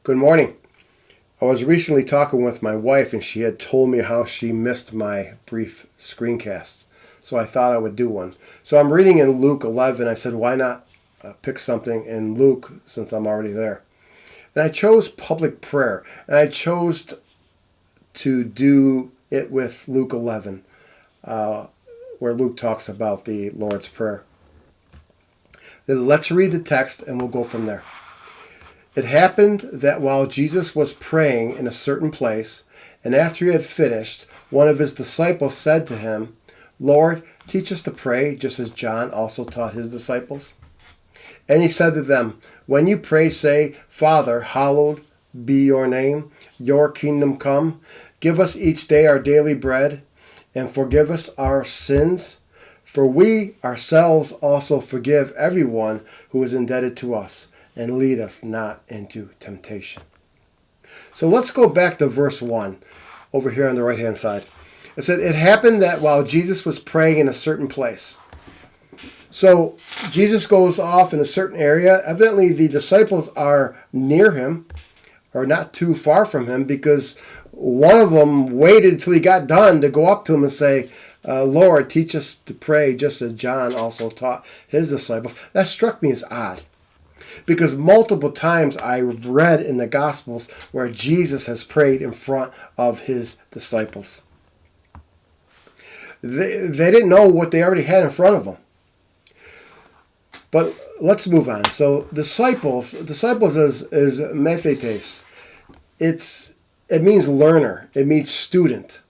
Good morning. I was recently talking with my wife, and she had told me how she missed my brief screencast. So I thought I would do one. So I'm reading in Luke 11. I said, why not pick something in Luke since I'm already there? And I chose public prayer. And I chose to do it with Luke 11, where Luke talks about the Lord's Prayer. Then let's read the text and we'll go from there. It happened that while Jesus was praying in a certain place, and after he had finished, one of his disciples said to him, Lord, teach us to pray, just as John also taught his disciples. And he said to them, when you pray, say, Father, hallowed be your name, your kingdom come. Give us each day our daily bread, and forgive us our sins, for we ourselves also forgive everyone who is indebted to us. And lead us not into temptation. So let's go back to verse 1 over here on the right-hand side. It said, it happened that while Jesus was praying in a certain place. So Jesus goes off in a certain area. Evidently, the disciples are near him, or not too far from him, because one of them waited till he got done to go up to him and say, Lord, teach us to pray, just as John also taught his disciples. That struck me as odd. Because multiple times I've read in the Gospels where Jesus has prayed in front of his disciples. They didn't know what they already had in front of them. But let's move on. So disciples is methetes. It means learner. It means student.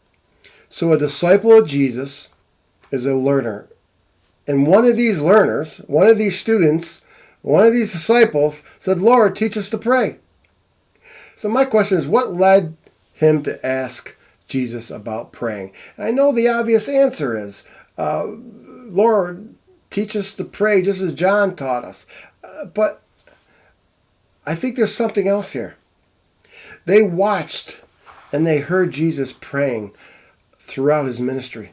So a disciple of Jesus is a learner. And one of these learners, one of these students, one of these disciples said, Lord, teach us to pray. So my question is, what led him to ask Jesus about praying? And I know the obvious answer is, Lord, teach us to pray just as John taught us. But I think there's something else here. They watched and they heard Jesus praying throughout his ministry.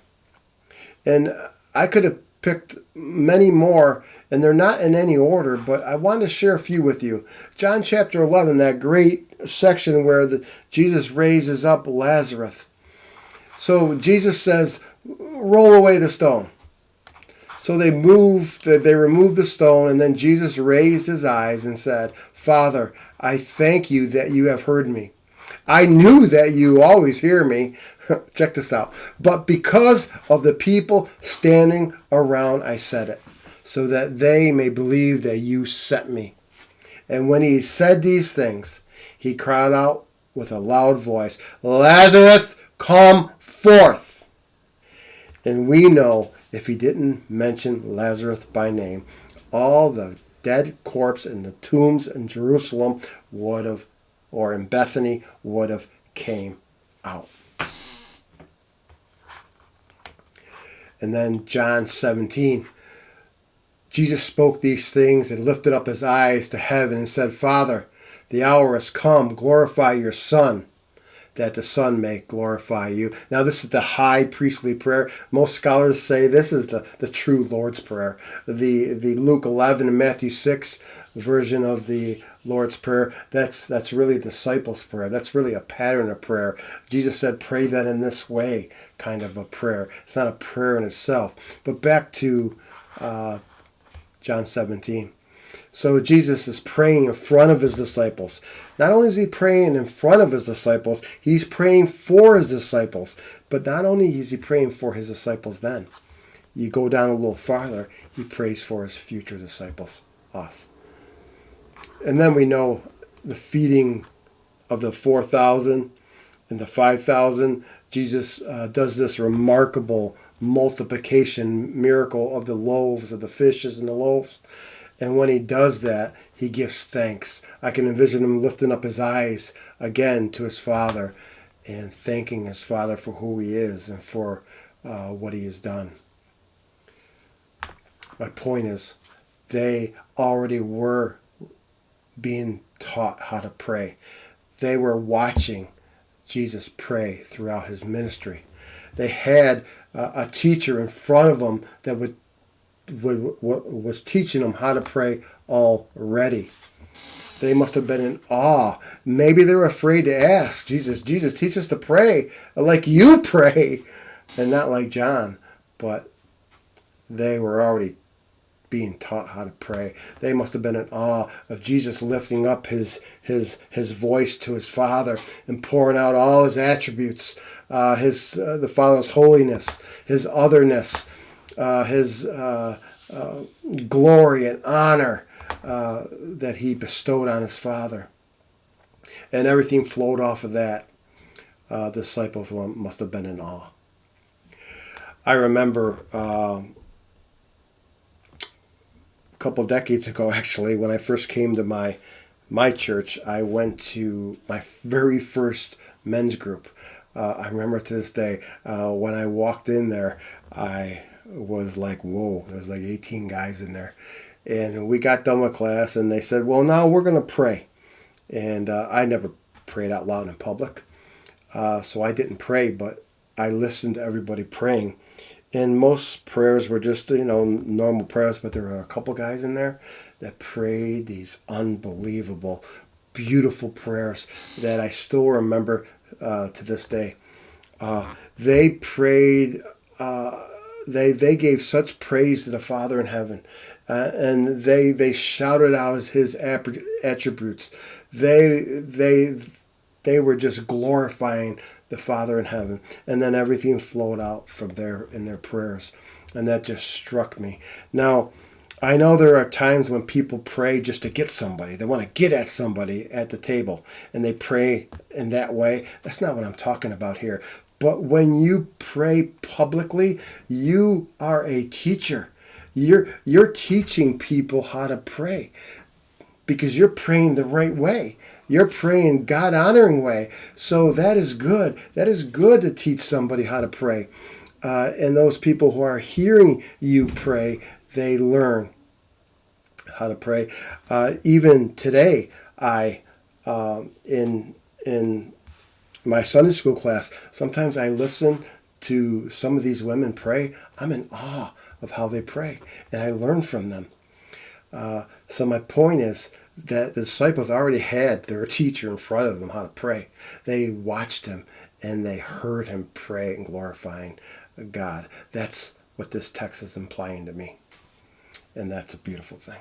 And I could have picked many more, and they're not in any order, but I want to share a few with you. John chapter 11, that great section where Jesus raises up Lazarus. So Jesus says, roll away the stone. So they removed the stone, and then Jesus raised his eyes and said, Father, I thank you that you have heard me. I knew that you always hear me. Check this out. But because of the people standing around, I said it, so that they may believe that you sent me. And when he said these things, he cried out with a loud voice, Lazarus, come forth. And we know if he didn't mention Lazarus by name, all the dead corpse in the tombs in Jerusalem would have, or in Bethany, would have came out. And then John 17, Jesus spoke these things and lifted up his eyes to heaven and said, Father, the hour has come, glorify your Son, that the Son may glorify you. Now this is the high priestly prayer. Most scholars say this is the true Lord's Prayer. The Luke 11 and Matthew 6 version of the Lord's Prayer, that's really disciples' prayer. That's really a pattern of prayer. Jesus said, pray that in this way, kind of a prayer. It's not a prayer in itself. But back to John 17. So Jesus is praying in front of his disciples. Not only is he praying in front of his disciples, he's praying for his disciples. But not only is he praying for his disciples then. You go down a little farther, he prays for his future disciples, us. And then we know the feeding of the 4,000 and the 5,000. Jesus does this remarkable multiplication miracle of the loaves, of the fishes and the loaves. And when he does that, he gives thanks. I can envision him lifting up his eyes again to his Father and thanking his Father for who he is and for what he has done. My point is, they already were being taught how to pray. They were watching Jesus pray throughout his ministry. They had a teacher in front of them that was teaching them how to pray already. They must have been in awe. Maybe they were afraid to ask Jesus, Jesus, teach us to pray like you pray, and not like John. But they were already being taught how to pray. They must have been in awe of Jesus lifting up his voice to his Father and pouring out all his attributes, the Father's holiness, his otherness, his glory and honor that he bestowed on his Father. And everything flowed off of that. The disciples must have been in awe. I remember a couple of decades ago, actually, when I first came to my church, I went to my very first men's group. I remember to this day, when I walked in there, I was like, whoa, there was like 18 guys in there. And we got done with class, and they said, well, now we're going to pray. And I never prayed out loud in public, so I didn't pray, but I listened to everybody praying. And most prayers were just, normal prayers, but there were a couple guys in there that prayed these unbelievable, beautiful prayers that I still remember to this day. They prayed, they gave such praise to the Father in heaven, and they shouted out his attributes. They were just glorifying the Father in heaven, and then everything flowed out from there in their prayers, and that just struck me. Now, I know there are times when people pray just to get somebody. They want to get at somebody at the table, and they pray in that way. That's not what I'm talking about here. But when you pray publicly, you are a teacher. You're teaching people how to pray because you're praying the right way. You're praying God-honoring way. So that is good. That is good to teach somebody how to pray. And those people who are hearing you pray, they learn how to pray. Even today, in my Sunday school class, sometimes I listen to some of these women pray. I'm in awe of how they pray, and I learn from them. So my point is that the disciples already had their teacher in front of them how to pray. They watched him, and they heard him pray and glorifying God. That's what this text is implying to me, and that's a beautiful thing.